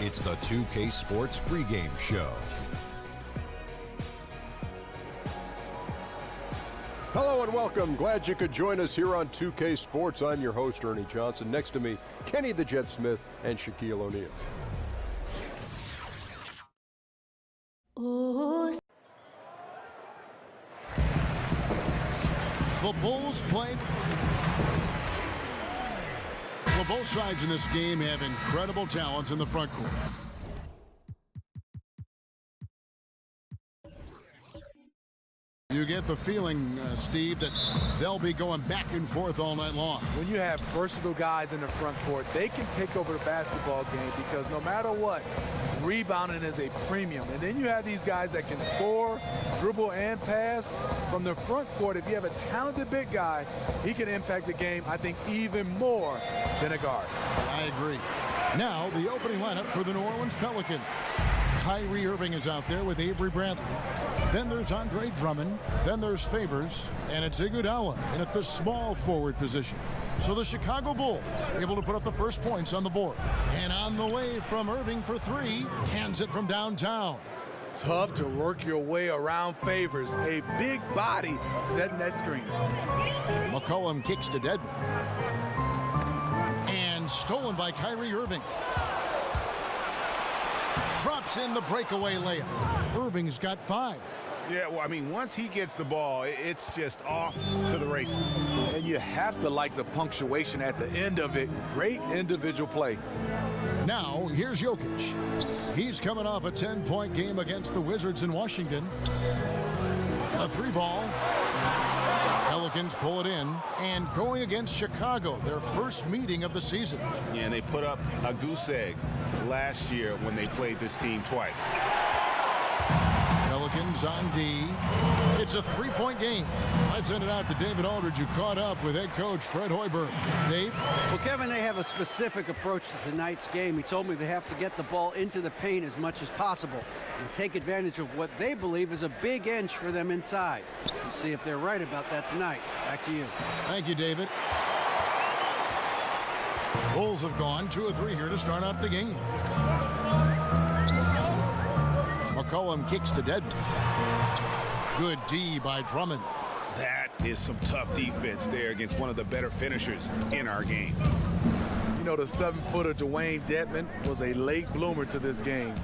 It's the 2K Sports pregame show. Hello and welcome. Glad you could join us here on 2K Sports. I'm your host, Ernie Johnson. Next to me, Kenny the Jet Smith and Shaquille O'Neal. The Bulls play. Well, both sides in this game have incredible talents in the front court. You get the feeling, Steve, that they'll be going back and forth all night long. When you have versatile guys in the front court, they can take over the basketball game because no matter what, rebounding is a premium. And then you have these guys that can score, dribble, and pass. From the front court, if you have a talented big guy, he can impact the game, I think, even more than a guard. I agree. Now, the opening lineup for the New Orleans Pelicans. Kyrie Irving is out there with Avery Bradley. Then there's Andre Drummond. Then there's Favors. And it's Iguodala in at the small forward position. So the Chicago Bulls able to put up the first points on the board. And on the way from Irving for three. Cans it from downtown. Tough to work your way around Favors. A big body setting that screen. McCollum kicks to Dedmon. And stolen by Kyrie Irving. Drops in the breakaway layup. Irving's got 5. Yeah, well, I mean, once he gets the ball, it's just off to the races. And you have to like the punctuation at the end of it. Great individual play. Now, here's Jokic. He's coming off a 10-point game against the Wizards in Washington. A 3-ball. Pelicans pull it in. And going against Chicago, their first meeting of the season. Yeah, and they put up a goose egg last year when they played this team twice. Pelicans on D. It's a 3-point game. Let's send it out to David Aldridge, who caught up with head coach Fred Hoiberg. Dave? Well, Kevin, they have a specific approach to tonight's game. He told me they have to get the ball into the paint as much as possible and take advantage of what they believe is a big inch for them inside. We'll see if they're right about that tonight. Back to you. Thank you, David. Bulls have gone 2 of 3 here to start out the game. McCollum kicks to Dedmon. Good D by Drummond. That is some tough defense there against one of the better finishers in our game. You know, the 7-footer Dwayne Dedmon was a late bloomer to this game.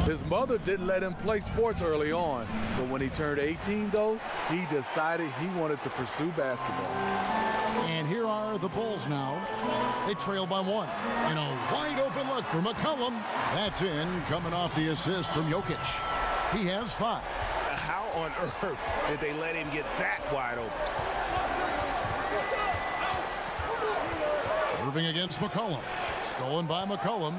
His mother didn't let him play sports early on, but when he turned 18, though, he decided he wanted to pursue basketball. And here are the Bulls now. They trail by 1. And a wide open look for McCollum. That's in, coming off the assist from Jokic. He has 5. How on earth did they let him get that wide open? Irving against McCollum. Stolen by McCollum.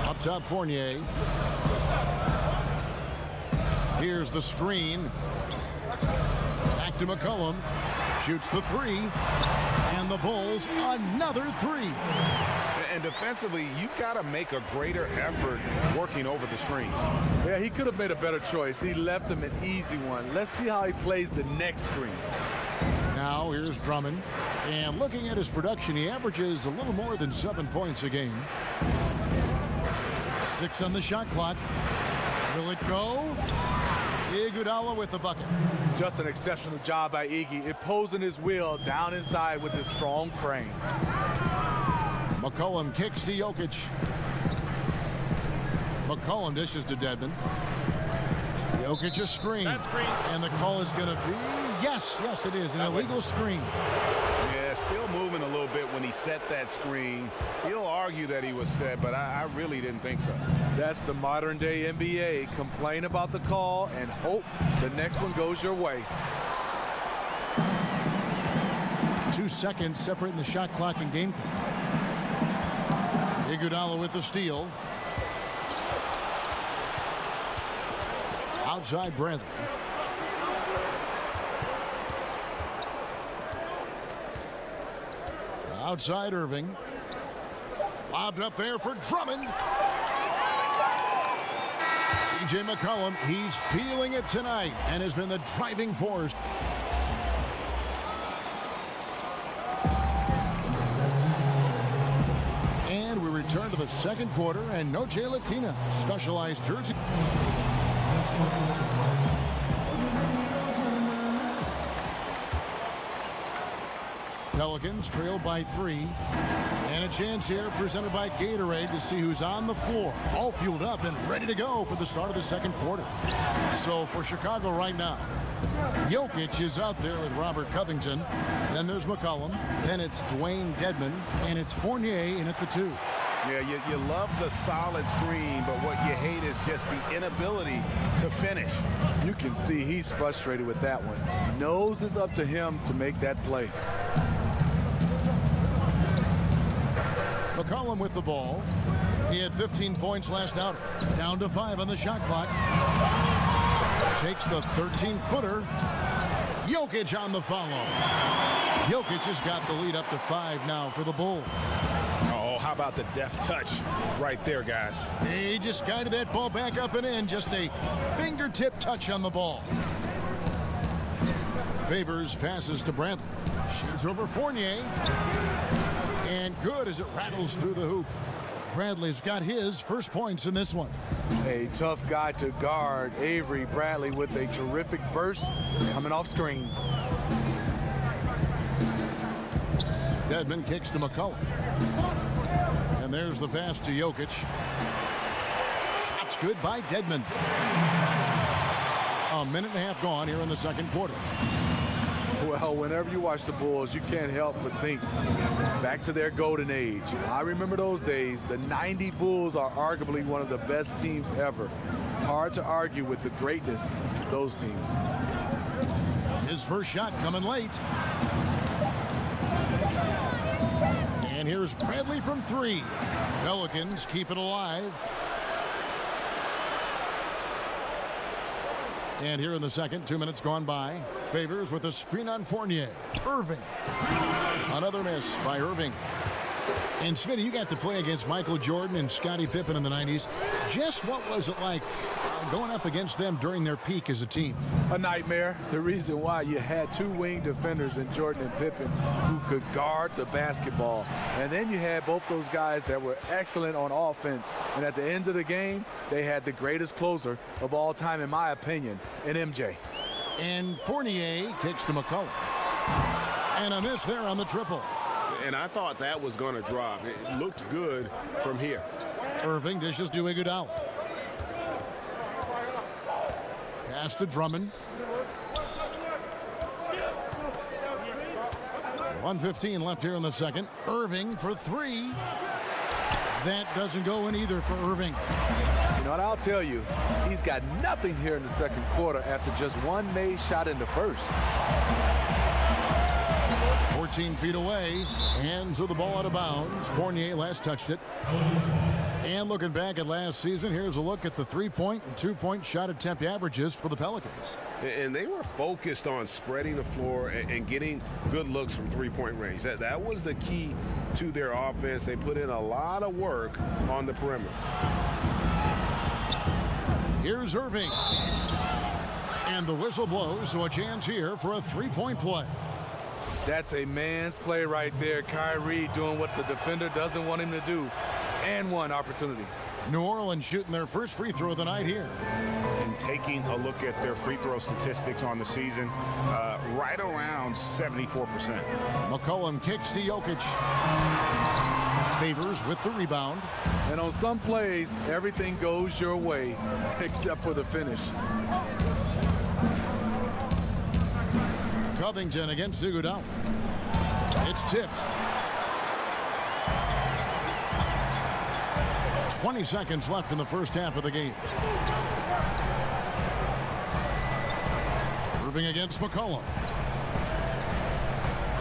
Up top, Fournier. Here's the screen. Back to McCollum. Shoots the 3. And the Bulls, another 3. And defensively, you've got to make a greater effort working over the screens. Yeah, he could have made a better choice. He left him an easy one. Let's see how he plays the next screen. Now here's Drummond. And looking at his production, he averages a little more than 7 points a game. 6 on the shot clock. Will it go? Iguodala with the bucket. Just an exceptional job by Iggy, imposing his will down inside with his strong frame. McCollum kicks to Jokic. McCollum dishes to Dedmon. Jokic a screen. And the call is going to be, yes, it is, an illegal screen. Yeah, still moving a little bit when he set that screen. He'll argue that he was set, but I really didn't think so. That's the modern day NBA. Complain about the call and hope the next one goes your way. 2 seconds separating the shot clock and game clock. Iguodala with the steal. Outside Bradley. Outside Irving. Lobbed up there for Drummond. C.J. McCollum, he's feeling it tonight and has been the driving force. And we return to the second quarter, and Noche Latina, specialized jersey. Pelicans trail by 3. And a chance here presented by Gatorade to see who's on the floor. All fueled up and ready to go for the start of the second quarter. So for Chicago right now, Jokic is out there with Robert Covington. Then there's McCollum. Then it's Dwayne Dedmon. And it's Fournier in at the 2. Yeah, you love the solid screen, but what you hate is just the inability to finish. You can see he's frustrated with that one. Knows it's up to him to make that play. McCollum with the ball. He had 15 points last outing. Down to 5 on the shot clock. Takes the 13-footer. Jokic on the follow. Jokic has got the lead up to 5 now for the Bulls. Oh, how about the deft touch right there, guys? He just guided that ball back up and in. Just a fingertip touch on the ball. Favors passes to Bradley. Shoots over Fournier. And good as it rattles through the hoop. Bradley's got his first points in this one. A tough guy to guard. Avery Bradley with a terrific burst coming off screens. Dedmon kicks to McCollum. And there's the pass to Jokic. Shots good by Dedmon. A minute and a half gone here in the second quarter. Well, whenever you watch the Bulls, you can't help but think back to their golden age. I remember those days. The 90 Bulls are arguably one of the best teams ever. Hard to argue with the greatness of those teams. His first shot coming late. And here's Bradley from 3. Pelicans keep it alive. And here in the second, 2 minutes gone by. Favors with a screen on Fournier. Irving. Another miss by Irving. And Smitty, you got to play against Michael Jordan and Scottie Pippen in the 90s. Just what was it like going up against them during their peak as a team? A nightmare. The reason why you had 2 wing defenders in Jordan and Pippen who could guard the basketball. And then you had both those guys that were excellent on offense. And at the end of the game, they had the greatest closer of all time, in my opinion, in MJ. And Fournier kicks to McCollum. And a miss there on the triple. And I thought that was going to drop. It looked good from here. Irving dishes to Iguodala. Pass to Drummond. 1:15 left here in the second. Irving for 3. That doesn't go in either for Irving. You know what I'll tell you? He's got nothing here in the second quarter after just 1 made shot in the first. 14 feet away. Hands of the ball out of bounds. Fournier last touched it. And looking back at last season, here's a look at the 3-point and 2-point shot attempt averages for the Pelicans. And they were focused on spreading the floor and getting good looks from 3-point range. That was the key to their offense. They put in a lot of work on the perimeter. Here's Irving. And the whistle blows, so a chance here for a 3-point play. That's a man's play right there. Kyrie doing what the defender doesn't want him to do. And 1 opportunity. New Orleans shooting their first free throw of the night here. And taking a look at their free throw statistics on the season, right around 74%. McCollum kicks to Jokic. Favors with the rebound. And on some plays, everything goes your way except for the finish. Covington against Iguodala. It's tipped. 20 seconds left in the first half of the game. Irving against McCollum.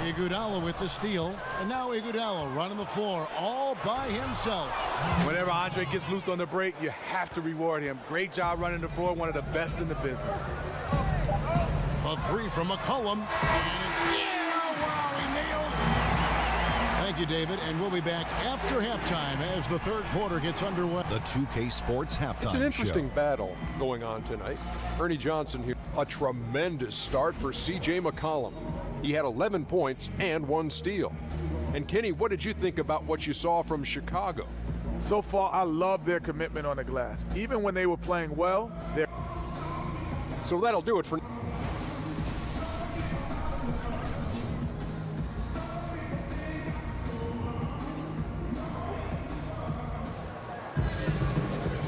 Iguodala with the steal. And now Iguodala running the floor all by himself. Whenever Andre gets loose on the break, you have to reward him. Great job running the floor, one of the best in the business. A 3 from McCollum. And it's, yeah, wow, he nailed. Thank you, David, and we'll be back after halftime as the third quarter gets underway. The 2K Sports Halftime It's an interesting Show. battle going on tonight. Ernie Johnson here. A tremendous start for C.J. McCollum. He had 11 points and 1 steal. And Kenny, what did you think about what you saw from Chicago? So far, I love their commitment on the glass. Even when they were playing well, they're... So that'll do it for...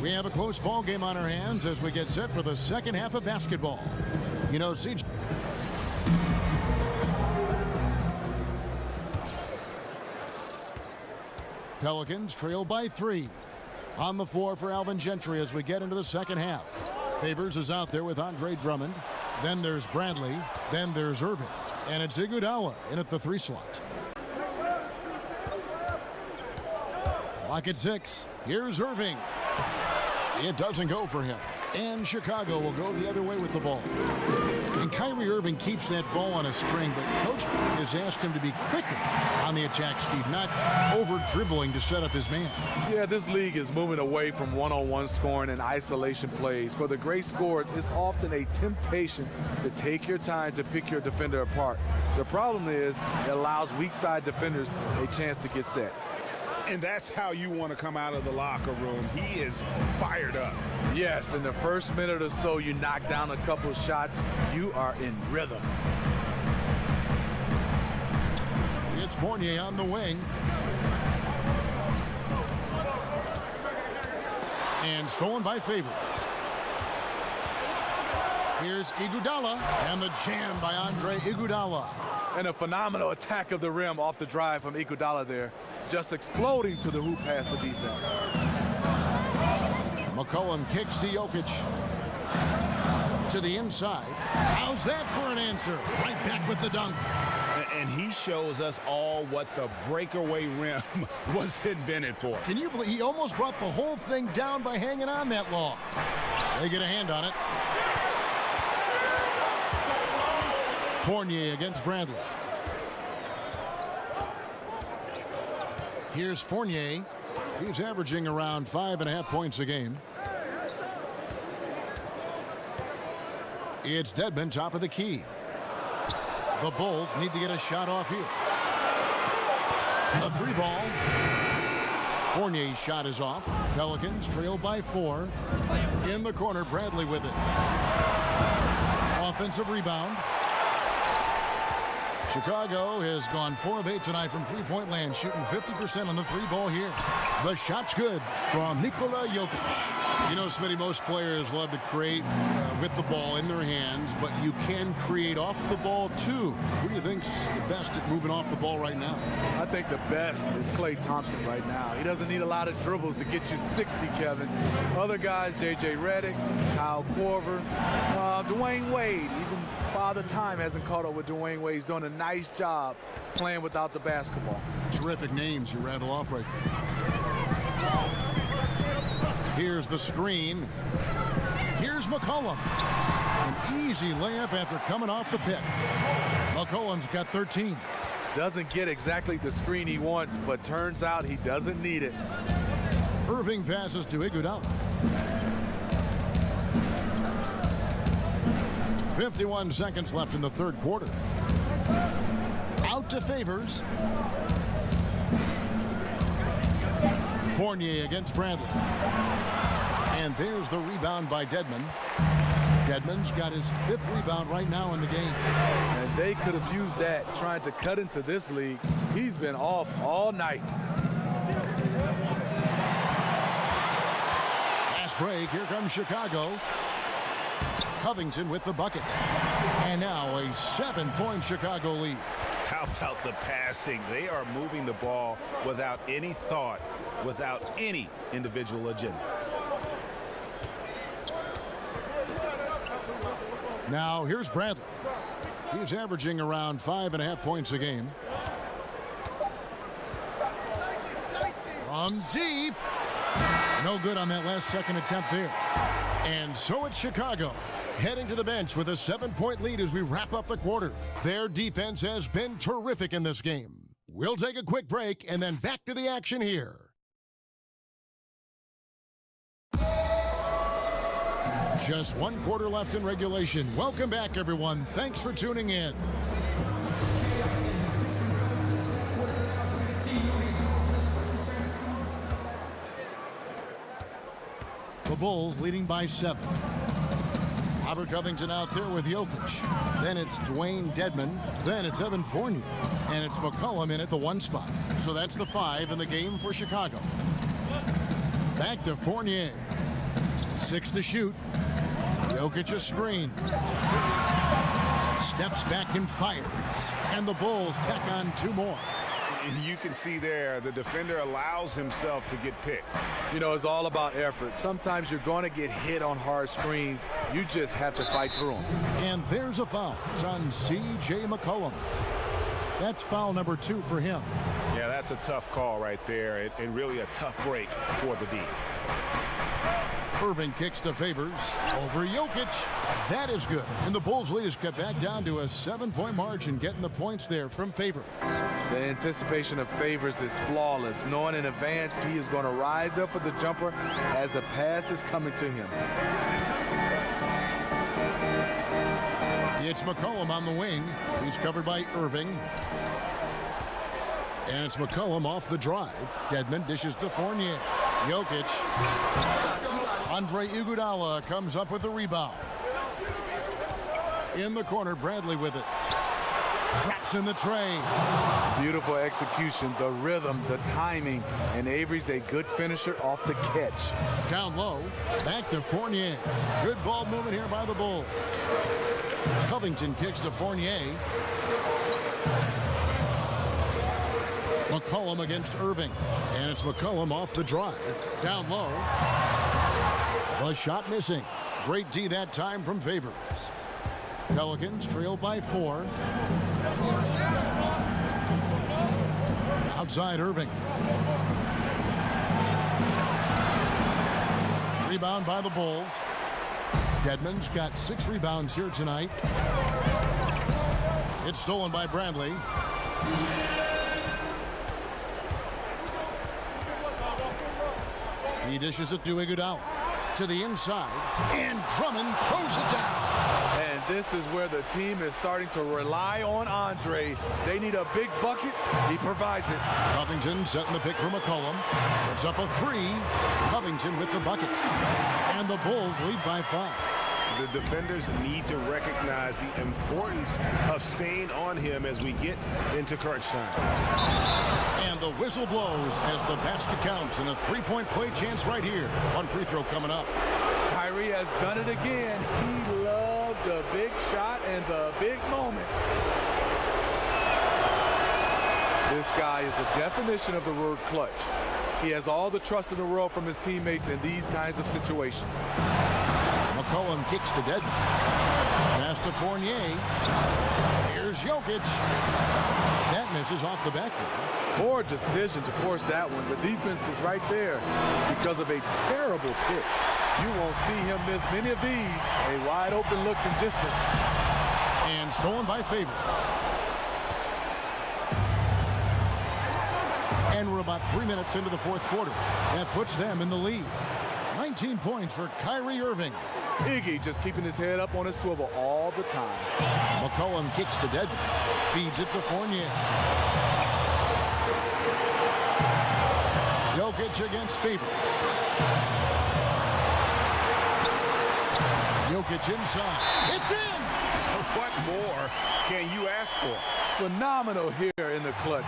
We have a close ball game on our hands as we get set for the second half of basketball. You know, CJ. Pelicans trail by 3. On the floor for Alvin Gentry as we get into the second half. Favors is out there with Andre Drummond. Then there's Bradley. Then there's Irving. And it's Iguodala in at the 3 slot. Clock at 6. Here's Irving. It doesn't go for him. And Chicago will go the other way with the ball. And Kyrie Irving keeps that ball on a string, but Coach has asked him to be quicker on the attack, Steve, not over-dribbling to set up his man. Yeah, this league is moving away from one-on-one scoring and isolation plays. For the great scorers, it's often a temptation to take your time to pick your defender apart. The problem is it allows weak side defenders a chance to get set. And that's how you want to come out of the locker room. He is fired up. Yes, in the first minute or so, you knock down a couple of shots, you are in rhythm. It's Fournier on the wing. And stolen by Favors. Here's Iguodala, and the jam by Andre Iguodala. And a phenomenal attack of the rim off the drive from Iguodala there, just exploding to the hoop past the defense. McCollum kicks to Jokic. To the inside. How's that for an answer? Right back with the dunk. And he shows us all what the breakaway rim was invented for. Can you believe he almost brought the whole thing down by hanging on that long? They get a hand on it. Fournier against Bradley. Here's Fournier. He's averaging around 5.5 points a game. It's Dedmon, top of the key. The Bulls need to get a shot off here. A 3 ball. Fournier's shot is off. Pelicans trail by 4. In the corner, Bradley with it. Offensive rebound. Chicago has gone 4 of 8 tonight from three-point land, shooting 50% on the 3 ball here. The shot's good from Nikola Jokic. You know, Smitty, most players love to create with the ball in their hands, but you can create off the ball too. Who do you think's the best at moving off the ball right now? I think the best is Klay Thompson right now. He doesn't need a lot of dribbles to get you 60, Kevin. Other guys, J.J. Redick, Kyle Korver, Dwayne Wade, even Father Time hasn't caught up with Dwayne Wade. He's doing a nice job playing without the basketball. Terrific names you rattle off right there. Here's the screen. Here's McCollum. An easy layup after coming off the pick. McCollum's got 13. Doesn't get exactly the screen he wants, but turns out he doesn't need it. Irving passes to Iguodala. 51 seconds left in the third quarter. Out to Favors. Fournier against Bradley. And there's the rebound by Dedmon. Dedmon's got his 5th rebound right now in the game. And they could have used that trying to cut into this league. He's been off all night. Fast break. Here comes Chicago. Covington with the bucket. And now a 7-point Chicago lead. How about the passing? They are moving the ball without any thought, without any individual agenda. Now here's Bradley. He's averaging around 5.5 points a game. From deep. No good on that last second attempt there. And so it's Chicago heading to the bench with a 7-point lead as we wrap up the quarter. Their defense has been terrific in this game. We'll take a quick break and then back to the action here. Just one quarter left in regulation. Welcome back, everyone. Thanks for tuning in. The Bulls leading by 7. Robert Covington out there with Jokic. Then it's Dwayne Dedmon. Then it's Evan Fournier. And it's McCollum in at the 1 spot. So that's the 5 in the game for Chicago. Back to Fournier. 6 to shoot. Jokic a screen. Steps back and fires. And the Bulls tack on 2 more. You can see there the defender allows himself to get picked. You know, it's all about effort. Sometimes you're going to get hit on hard screens. You just have to fight through them. And there's a foul. It's on C.J. McCollum. That's foul number 2 for him. Yeah, that's a tough call right there, and really a tough break for the D. Irving kicks to Favors over Jokic. That is good. And the Bulls lead is cut back down to a 7-point margin, getting the points there from Favors. The anticipation of Favors is flawless. Knowing in advance he is going to rise up for the jumper as the pass is coming to him. It's McCollum on the wing. He's covered by Irving. And it's McCollum off the drive. Dedmon dishes to Fournier. Jokic. Andre Iguodala comes up with the rebound. In the corner, Bradley with it. Drops in the tray. Beautiful execution, the rhythm, the timing, and Avery's a good finisher off the catch. Down low, back to Fournier. Good ball movement here by the Bulls. Covington kicks to Fournier. McCollum against Irving. And it's McCollum off the drive. Down low. The shot missing. Great D that time from Favors. Pelicans trail by 4. Outside Irving. Rebound by the Bulls. Dedmon's got 6 rebounds here tonight. It's stolen by Bradley. He dishes it to Iguodala. To the inside. And Drummond throws it down. And this is where the team is starting to rely on Andre. They need a big bucket. He provides it. Covington setting the pick for McCollum. It's up a 3. Covington with the bucket. And the Bulls lead by 5. The defenders need to recognize the importance of staying on him as we get into crunch time. And the whistle blows as the basket counts and a 3-point play chance right here. 1 free throw coming up. Kyrie has done it again. He loved the big shot and the big moment. This guy is the definition of the word clutch. He has all the trust in the world from his teammates in these kinds of situations. McCollum kicks to Dedmon. Pass to Fournier. Here's Jokic. That misses off the backboard. Poor decision to force that one. The defense is right there because of a terrible pick. You won't see him miss many of these. A wide open look from distance. And stolen by Favors. And we're about 3 minutes into the 4th quarter. That puts them in the lead. 19 points for Kyrie Irving. Iggy just keeping his head up on his swivel all the time. McCollum kicks to Dedmon. Feeds it to Fournier. Jokic against Favors. Jokic inside. It's in! What more can you ask for? Phenomenal here in the clutch.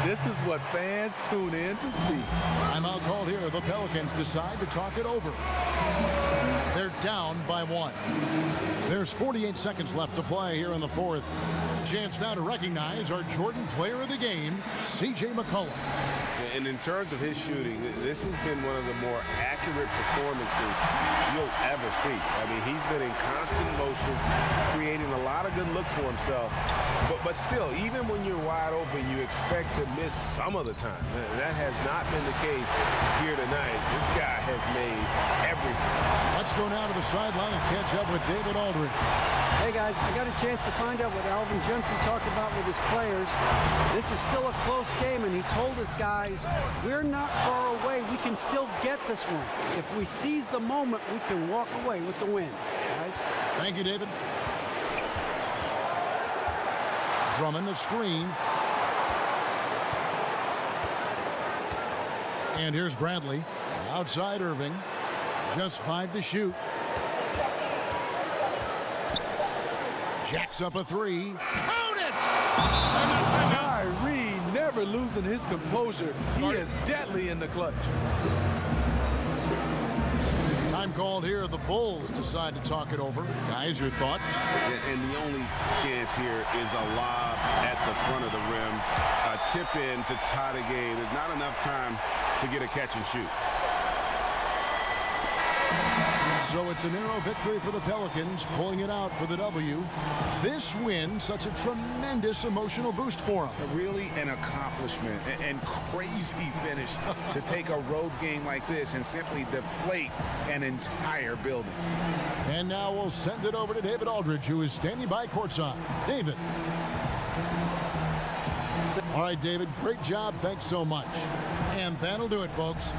This is what fans tune in to see. Timeout called here. The Pelicans decide to talk it over. They're down by 1. There's 48 seconds left to play here in the 4th. Chance now to recognize our Jordan Player of the Game, C.J. McCollum. And in terms of his shooting, this has been one of the more accurate performances you'll ever see. I mean, he's been in constant motion, creating a lot of good looks for himself. But still, even when you're wide open, you expect to miss some of the time. That has not been the case here tonight. This guy has made everything. Let's go now to the sideline and catch up with David Aldridge. Hey guys, I got a chance to find out what Alvin Gentry talked about with his players. This is still a close game, and he told us guys, we're not far away. We can still get this one. If we seize the moment, we can walk away with the win. Guys. Thank you, David. Drummond, the screen. And here's Bradley. Outside Irving. Just 5 to shoot. Jacks up a 3. Count it! Kyrie never losing his composure. He is deadly in the clutch. Time called here. The Bulls decide to talk it over. Guys, your thoughts? And the only chance here is a lob at the front of the rim. A tip in to tie the game. There's not enough time to get a catch and shoot. So it's a narrow victory for the Pelicans, pulling it out for the W. This win, such a tremendous emotional boost for them. Really an accomplishment and crazy finish to take a road game like this and simply deflate an entire building. And now we'll send it over to David Aldridge, who is standing by courtside. David. All right, David, great job. Thanks so much. And that'll do it, folks.